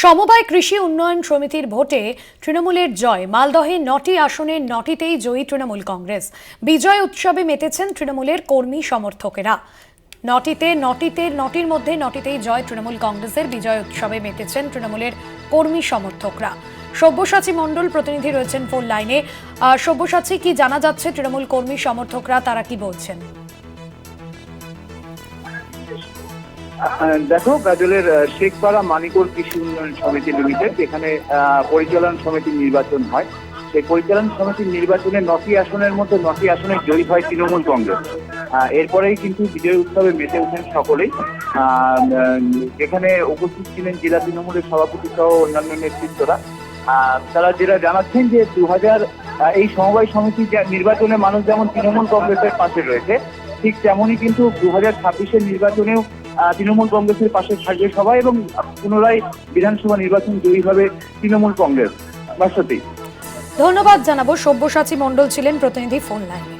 সমবায় কৃষি উন্নয়ন সমিতির ভোটে তৃণমূলের জয়। মালদহে ৯টি আসনের ৯টিতেই জয়ী তৃণমূল কংগ্রেস। বিজয় উৎসবে মেতেছেন তৃণমূলের কর্মী সমর্থকেরা। ৯টির মধ্যে ৯টিতেই জয় তৃণমূল কংগ্রেসের। বিজয় উৎসবে মেতেছেন তৃণমূলের কর্মী সমর্থকরা। সব্যসাচী মণ্ডল প্রতিনিধি রয়েছেন ফোন লাইনে। সব্যসাচী, কি জানা যাচ্ছে তৃণমূল কর্মী সমর্থকরা তারা কি বলছেন? দেখো, গাজলের শেখপাড়া মানিকর কৃষি উন্নয়ন সমিতি লিমিটেড, যেখানে পরিচালন সমিতির নির্বাচন হয়, সেই পরিচালন সমিতির নির্বাচনে ৯টি আসনের মধ্যে ৯টি আসনে জয়ী হয় তৃণমূল কংগ্রেস। এরপরেই কিন্তু বিজয় উৎসবে মেতে ওঠেন সকলেই। যেখানে উপস্থিত ছিলেন জেলা তৃণমূলের সভাপতি সহ অন্যান্য নেতৃত্বরা। তারা যেটা জানাচ্ছেন যে এই সমবায় সমিতি নির্বাচনে মানুষ যেমন তৃণমূল কংগ্রেসের পাশে রয়েছে, ঠিক তেমনই কিন্তু 2026-এর নির্বাচনেও তৃণমূল কংগ্রেসের পাশে থাকবে সবাই এবং পুনরায় বিধানসভা নির্বাচন জয়ী হবে তৃণমূল কংগ্রেস। বাসতী, ধন্যবাদ জানাবো। সব্যসাচী মণ্ডল ছিলেন প্রতিনিধি ফোন লাইনে।